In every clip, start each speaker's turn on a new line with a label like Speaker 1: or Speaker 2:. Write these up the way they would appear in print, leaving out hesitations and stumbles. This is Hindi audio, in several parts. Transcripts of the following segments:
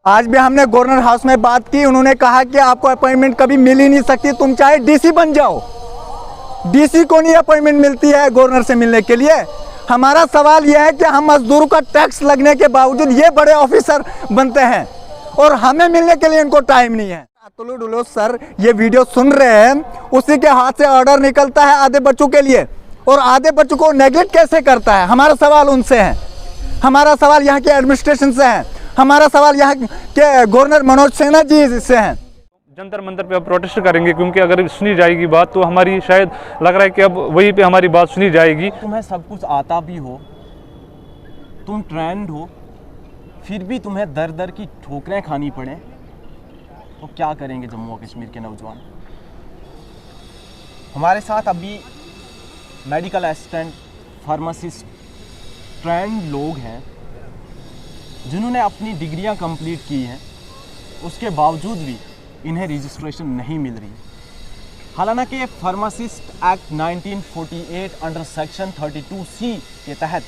Speaker 1: आज भी हमने गवर्नर हाउस में बात की, उन्होंने कहा कि आपको अपॉइंटमेंट कभी मिल ही नहीं सकती, तुम चाहे डीसी बन जाओ। डीसी को नहीं अपॉइंटमेंट मिलती है गवर्नर से मिलने के लिए। हमारा सवाल यह है कि हम मजदूरों का टैक्स लगने के बावजूद ये बड़े ऑफिसर बनते हैं और हमें मिलने के लिए इनको टाइम नहीं है। अतुल डुलो सर ये वीडियो सुन रहे हैं, उसी के हाथ से ऑर्डर निकलता है आधे बच्चों के लिए, और आधे बच्चों को नेगलेक्ट कैसे करता है। हमारा सवाल उनसे है, हमारा सवाल यहाँ के एडमिनिस्ट्रेशन से है, हमारा सवाल यहाँ के गवर्नर मनोज सिन्हा जी से है।
Speaker 2: जंतर मंतर पे अब प्रोटेस्ट करेंगे, क्योंकि अगर सुनी जाएगी बात तो हमारी शायद लग रहा है कि अब वहीं पे हमारी बात सुनी जाएगी।
Speaker 3: तुम्हें सब कुछ आता भी हो, तुम ट्रेंड हो, फिर भी तुम्हें दर दर की ठोकरें खानी पड़े, तो क्या करेंगे जम्मू और कश्मीर के नौजवान। हमारे साथ अभी मेडिकल असिस्टेंट, फार्मासिस्ट, ट्रेंड लोग हैं जिन्होंने अपनी डिग्रियां कंप्लीट की हैं, उसके बावजूद भी इन्हें रजिस्ट्रेशन नहीं मिल रही। हालांकि pharmacist act 1948 under section 32C के तहत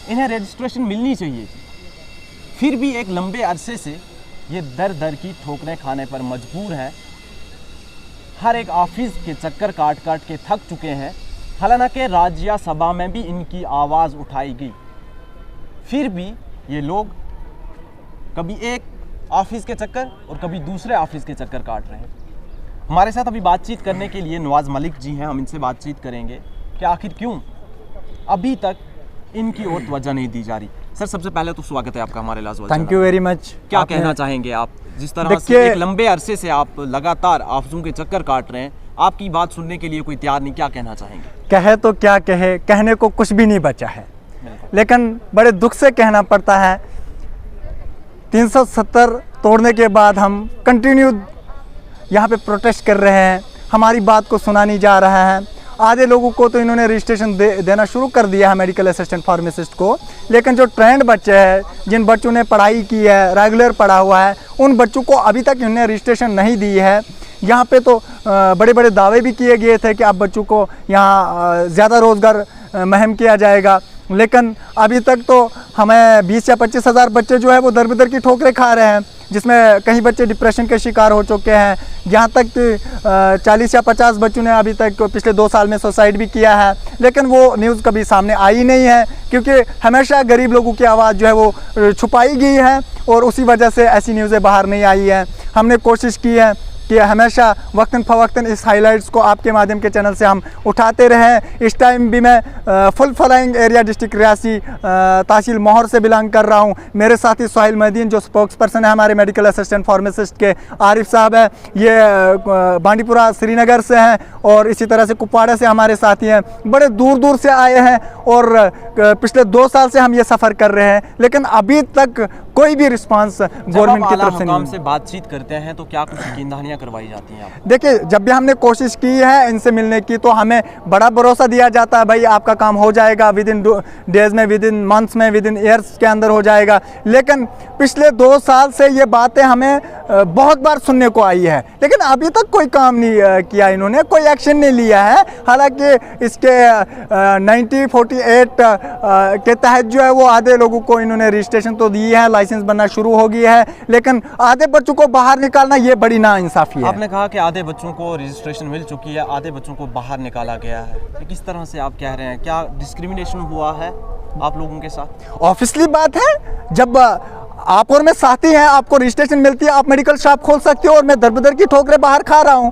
Speaker 3: इन्हें रजिस्ट्रेशन मिलनी चाहिए थी, फिर भी एक लंबे अरसे से ये दर दर की ठोकरें खाने पर मजबूर हैं। हर एक ऑफिस के चक्कर काट काट के थक चुके हैं। हालांकि राज्यसभा में भी इनकी आवाज़ उठाई गई, फिर भी ये लोग कभी एक ऑफिस के चक्कर और कभी दूसरे ऑफिस के चक्कर काट रहे हैं। हमारे साथ अभी बातचीत करने के लिए नवाज़ मलिक जी हैं, हम इनसे बातचीत करेंगे कि आखिर क्यों अभी तक इनकी ओर तवज्जो नहीं दी जा रही। सर, सबसे पहले तो स्वागत है आपका हमारे लाजवाब।
Speaker 1: Thank you very much.
Speaker 3: क्या कहना चाहेंगे आप, जिस तरह से एक लंबे अरसे से आप लगातार ऑफिसों के चक्कर काट रहे हैं, आपकी बात सुनने के लिए कोई तैयार नहीं, क्या कहना चाहेंगे?
Speaker 1: कहे तो क्या कहे, कहने को कुछ भी नहीं बचा है, लेकिन बड़े दुख से कहना पड़ता है। 370 तोड़ने के बाद हम कंटिन्यू यहाँ पे प्रोटेस्ट कर रहे हैं, हमारी बात को सुना नहीं जा रहा है। आधे लोगों को तो इन्होंने रजिस्ट्रेशन देना शुरू कर दिया है, मेडिकल असिस्टेंट फार्मासिस्ट को, लेकिन जो ट्रेंड बच्चे हैं, जिन बच्चों ने पढ़ाई की है, रेगुलर पढ़ा हुआ है, उन बच्चों को अभी तक इन्होंने रजिस्ट्रेशन नहीं दी है। यहाँ पे तो बड़े बड़े दावे भी किए गए थे कि अब बच्चों को यहाँ ज़्यादा रोज़गार मुहैया किया जाएगा, लेकिन अभी तक तो हमें 20 या 25 हज़ार बच्चे जो है वो दर बदर की ठोकरें खा रहे हैं, जिसमें कई बच्चे डिप्रेशन के शिकार हो चुके हैं। यहाँ तक 40 या 50 बच्चों ने अभी तक पिछले 2 साल में सुसाइड भी किया है, लेकिन वो न्यूज़ कभी सामने आई नहीं है, क्योंकि हमेशा गरीब लोगों की आवाज़ जो है वो छुपाई गई है और उसी वजह से ऐसी न्यूज़ें बाहर नहीं आई हैं। हमने कोशिश की है कि हमेशा वक्तन फ़वक्तन इस हाइलाइट्स को आपके माध्यम के चैनल से हम उठाते रहें। इस टाइम भी मैं full flying area district Reasi तहसील मोहर से बिलोंग कर रहा हूं। मेरे साथी सोहेल मदीन जो स्पोक्स पर्सन है हमारे मेडिकल असिस्टेंट फार्मासिस्ट के, आरिफ साहब है, ये बांडीपुरा श्रीनगर से हैं, और इसी तरह से कुपवाड़ा से हमारे साथी हैं। बड़े दूर दूर से आए हैं और पिछले 2 साल से हम ये सफ़र कर रहे हैं, लेकिन अभी तक कोई भी रिस्पांस गवर्नमेंट की तरफ से नहीं।
Speaker 3: से बातचीत करते हैं तो क्या कुछ यकीन करवाई जाती हैं आप?
Speaker 1: देखिए, जब भी हमने कोशिश की है इनसे मिलने की, तो हमें बड़ा भरोसा दिया जाता है, भाई आपका काम हो जाएगा विद इन डेज में, विद इन मंथ्स में, विद इन ईयर्स के अंदर हो जाएगा। लेकिन पिछले 2 साल से ये बातें हमें बहुत बार सुनने को आई है, लेकिन अभी तक कोई काम नहीं किया इन्होंने, कोई एक्शन नहीं लिया है। हालांकि इसके 1948 के तहत जो है वो आधे लोगों को इन्होंने रजिस्ट्रेशन तो दी है, लाइसेंस बनना शुरू हो गई है, लेकिन आधे बच्चों को बाहर निकालना ये बड़ी नाइंसाफ़ी है।
Speaker 3: आपने कहा कि आधे बच्चों को रजिस्ट्रेशन मिल चुकी है, आधे बच्चों को बाहर निकाला गया है, तो किस तरह से आप कह रहे हैं, क्या डिस्क्रिमिनेशन हुआ है आप लोगों के साथ?
Speaker 1: ऑब्वियसली बात है, जब आप और मैं साथी हैं, आपको रजिस्ट्रेशन मिलती है, आप मेडिकल शॉप खोल सकते हो और मैं दर बदर की ठोकरें बाहर खा रहा हूं,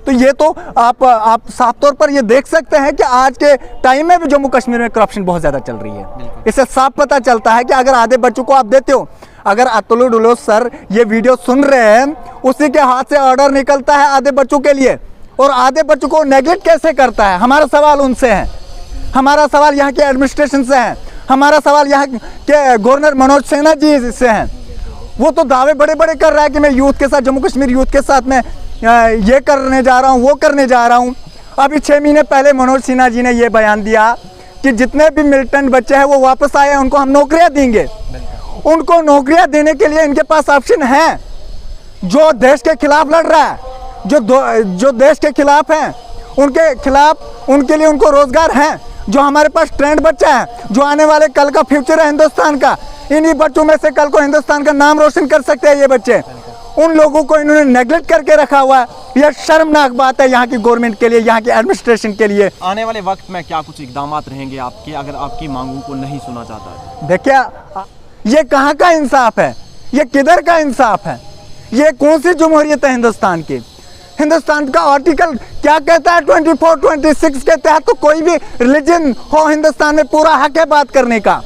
Speaker 1: तो ये तो आप साफ तौर पर ये देख सकते हैं कि आज के टाइम में भी जम्मू कश्मीर में करप्शन बहुत ज़्यादा चल रही है। इससे साफ पता चलता है कि अगर आधे बच्चों को आप देते हो, अगर अतुल डुलो सर ये वीडियो सुन रहे हैं, उसी के हाथ से ऑर्डर निकलता है आधे बच्चों के लिए, और आधे बच्चों को नेगलेक्ट कैसे करता है। हमारा सवाल उनसे है, हमारा सवाल यहाँ के एडमिनिस्ट्रेशन से है, हमारा सवाल यहाँ के गवर्नर मनोज सिन्हा जी से हैं। वो तो दावे बड़े बड़े कर रहा है कि मैं यूथ के साथ, जम्मू कश्मीर यूथ के साथ मैं ये करने जा रहा हूँ, वो करने जा रहा हूँ। अभी 6 महीने पहले मनोज सिन्हा जी ने ये बयान दिया कि जितने भी मिलिटेंट बच्चे हैं वो वापस आए हैं, उनको हम नौकरियाँ देंगे। उनको नौकरियाँ देने के लिए इनके पास ऑप्शन है। जो देश के खिलाफ लड़ रहा है, जो देश के खिलाफ हैं, उनके खिलाफ, उनके लिए उनको रोज़गार हैं। जो हमारे पास ट्रेंड बच्चा है, जो आने वाले कल का फ्यूचर है हिंदुस्तान का, इन्हीं बच्चों में से कल को हिंदुस्तान का नाम रोशन कर सकते हैं ये बच्चे। उन लोगों को इन्होंने नेगलेक्ट करके रखा हुआ है। यह शर्मनाक बात है यहाँ की गवर्नमेंट के लिए, यहाँ की एडमिनिस्ट्रेशन के लिए।
Speaker 3: आने वाले वक्त में क्या कुछ इकदाम रहेंगे आपके, अगर आपकी मांगों को नहीं सुना जाता है?
Speaker 1: देखिए, ये कहाँ का इंसाफ है, ये किधर का इंसाफ है, ये कौन सी जमहूरियत है हिंदुस्तान की? हिंदुस्तान का आर्टिकल क्या कहता है? 24, 26 के तहत तो कोई भी रिलीजन हो हिंदुस्तान में पूरा हक है बात करने का।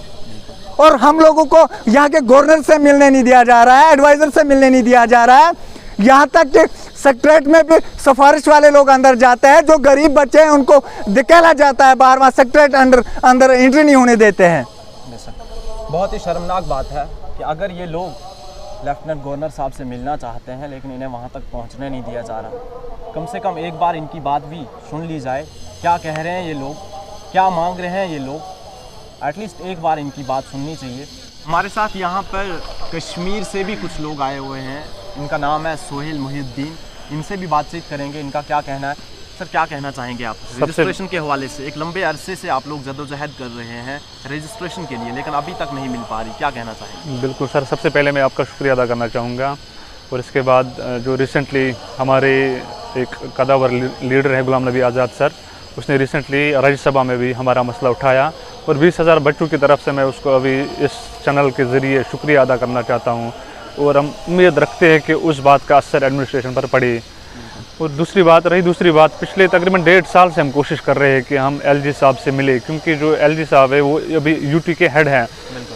Speaker 1: और हम लोगों को यहाँ के गवर्नर से मिलने नहीं दिया जा रहा है, एडवाइजर से मिलने नहीं दिया जा रहा है। यहाँ तक कि सेक्रेटरीट में भी सिफारिश वाले लोग अंदर जाते हैं, जो गरीब बच्चे हैं उनको धकेला जाता है बार बार, सेक्रेटरीट अंदर एंट्री नहीं होने देते हैं।
Speaker 3: बहुत ही शर्मनाक बात है कि अगर ये लोग लेफ्टिनेंट गवर्नर साहब से मिलना चाहते हैं लेकिन इन्हें वहाँ तक पहुँचने नहीं दिया जा रहा। कम से कम एक बार इनकी बात भी सुन ली जाए, क्या कह रहे हैं ये लोग, क्या मांग रहे हैं ये लोग, एटलीस्ट एक बार इनकी बात सुननी चाहिए। हमारे साथ यहाँ पर कश्मीर से भी कुछ लोग आए हुए हैं, इनका नाम है सोहेल मुहिउद्दीन। इनसे भी बातचीत करेंगे, इनका क्या कहना है। सर, क्या कहना चाहेंगे आप रजिस्ट्रेशन के हवाले से? एक लंबे अरसे से आप लोग जद्दोजहद कर रहे हैं रजिस्ट्रेशन के लिए, लेकिन अभी तक नहीं मिल पा रही, क्या कहना चाहेंगे?
Speaker 2: बिल्कुल सर, सबसे पहले मैं आपका शुक्रिया अदा करना चाहूँगा। और इसके बाद जो रिसेंटली हमारे एक कदावर लीडर है गुलाम नबी आज़ाद सर, उसने रिसेंटली राज्यसभा में भी हमारा मसला उठाया और 20,000 बच्चों की तरफ से मैं उसको अभी इस चैनल के ज़रिए शुक्रिया अदा करना चाहता हूँ। और हम उम्मीद रखते हैं कि उस बात का असर एडमिनिस्ट्रेशन पर पड़े। और दूसरी बात, पिछले तकरीबन 1.5 साल से हम कोशिश कर रहे हैं कि हम एलजी साहब से मिले, क्योंकि जो एलजी साहब है वो अभी यूटी के हेड हैं।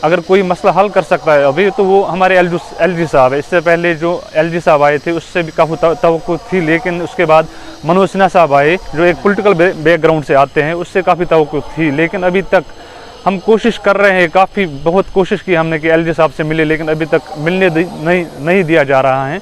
Speaker 2: अगर कोई मसला हल कर सकता है अभी तो वो हमारे एलजी साहब है। इससे पहले जो एलजी साहब आए थे उससे भी काफ़ी तवक्को थी, लेकिन उसके बाद मनोज सिन्हा साहब आए जो एक पॉलिटिकल बैकग्राउंड से आते हैं, उससे काफ़ी तवक्को थी। लेकिन अभी तक हम कोशिश कर रहे हैं, बहुत कोशिश की हमने कि एलजी साहब से मिले, लेकिन अभी तक मिलने नहीं दिया जा रहा है।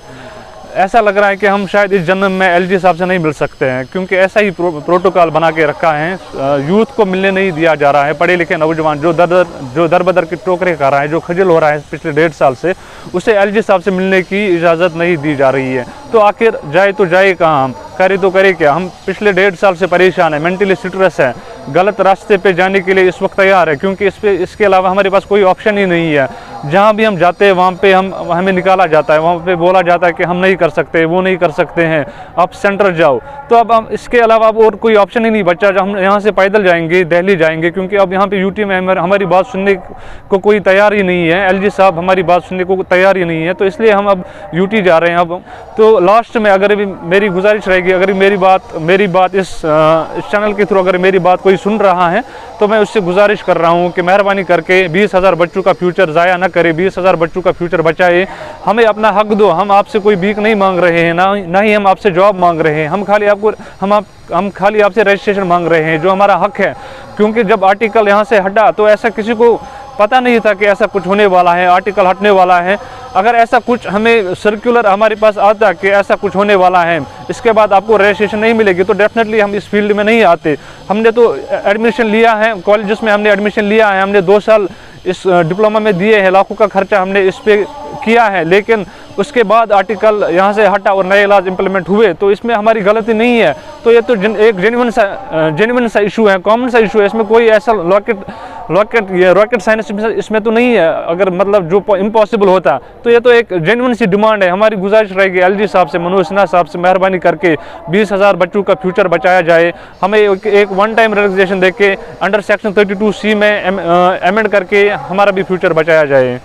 Speaker 2: ऐसा लग रहा है कि हम शायद इस जन्म में एलजी साहब से नहीं मिल सकते हैं, क्योंकि ऐसा ही प्रोटोकॉल बना के रखा है। यूथ को मिलने नहीं दिया जा रहा है। पढ़े लिखे नौजवान जो दर बदर की टोकरे खा रहा है, जो खजल हो रहा है पिछले 1.5 साल से, उसे एलजी साहब से मिलने की इजाज़त नहीं दी जा रही है। तो आखिर जाए तो जाए कहाँ, हम करे तो करे क्या? हम पिछले 1.5 साल से परेशान है, मेंटली स्ट्रेस है, गलत रास्ते पे जाने के लिए इस वक्त तैयार है, क्योंकि इसके अलावा हमारे पास कोई ऑप्शन ही नहीं है। जहाँ भी हम जाते हैं वहाँ पे हमें निकाला जाता है, वहाँ पे बोला जाता है कि हम नहीं कर सकते, वो नहीं कर सकते हैं, आप सेंटर जाओ। तो अब हम इसके अलावा अब और कोई ऑप्शन ही नहीं बचा। जब हम यहाँ से पैदल जाएंगे, दिल्ली जाएंगे, क्योंकि अब यहाँ पे यूटी में हमारी बात सुनने को कोई तैयार ही नहीं है, एलजी साहब हमारी बात सुनने को तैयार ही नहीं है। तो इसलिए हम अब यूटी जा रहे हैं। अब तो लास्ट में अगर भी मेरी गुजारिश रहेगी, अगर मेरी बात इस चैनल के थ्रू अगर मेरी बात कोई सुन रहा है तो मैं उससे गुजारिश कर रहा हूँ कि मेहरबानी करके 20,000 बच्चों का फ्यूचर ज़ाया न करे, 20,000 बच्चों का फ्यूचर बचाए। हमें अपना हक दो। हम आपसे कोई भीख नहीं मांग रहे हैं, ना ही हम आपसे जॉब मांग रहे हैं। हम खाली आपसे रजिस्ट्रेशन मांग रहे हैं, जो हमारा हक है। क्योंकि जब आर्टिकल यहाँ से हटा तो ऐसा किसी को पता नहीं था कि ऐसा कुछ होने वाला है, आर्टिकल हटने वाला है। अगर ऐसा कुछ हमें सर्कुलर हमारे पास आता कि ऐसा कुछ होने वाला है, इसके बाद आपको रजिस्ट्रेशन नहीं मिलेगी, तो डेफिनेटली हम इस फील्ड में नहीं आते। हमने तो एडमिशन लिया है, कॉलेजेस में हमने एडमिशन लिया है, हमने 2 साल इस डिप्लोमा में दिए हैं, लाखों का खर्चा हमने इस पे किया है। लेकिन उसके बाद आर्टिकल यहाँ से हटा और नए इलाज इम्प्लीमेंट हुए, तो इसमें हमारी गलती नहीं है। तो ये तो एक जेन्युइन सा इशू है, कॉमन सा इशू है। इसमें कोई ऐसा रॉकेट साइंस इसमें तो नहीं है। अगर मतलब जो इम्पॉसिबल होता तो ये तो एक जेन्युइन सी डिमांड है। हमारी गुजारिश रहेगी एलजी साहब से, मनोज सिन्हा साहब से, मेहरबानी करके 20,000 बच्चों का फ्यूचर बचाया जाए। हमें एक वन टाइम रिलैक्सेशन देके अंडर सेक्शन 32C में एमेंड करके हमारा भी फ्यूचर बचाया जाए।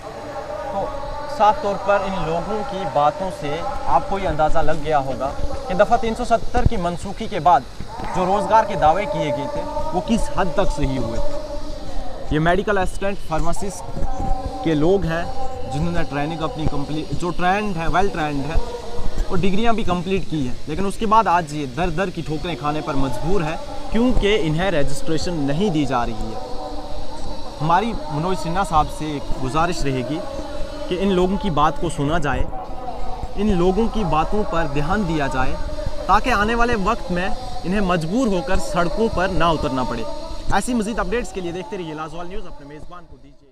Speaker 3: साफ तौर पर इन लोगों की बातों से आपको ये अंदाज़ा लग गया होगा कि दफ़ा 370 की मनसूखी के बाद जो रोज़गार के दावे किए गए थे वो किस हद तक सही हुए थे। ये मेडिकल असिस्टेंट फार्मासिस्ट के लोग हैं जिन्होंने ट्रेनिंग अपनी कंप्लीट, जो ट्रेंड है, वेल ट्रेंड है, और डिग्रियां भी कंप्लीट की है, लेकिन उसके बाद आज ये दर दर की ठोकरें खाने पर मजबूर है क्योंकि इन्हें रजिस्ट्रेशन नहीं दी जा रही है। हमारी मनोज सिन्हा साहब से एक गुजारिश रहेगी कि इन लोगों की बात को सुना जाए, इन लोगों की बातों पर ध्यान दिया जाए, ताकि आने वाले वक्त में इन्हें मजबूर होकर सड़कों पर ना उतरना पड़े। ऐसी मज़ीद अपडेट्स के लिए देखते रहिए लाजवाल न्यूज़। अपने मेज़बान को दीजिए।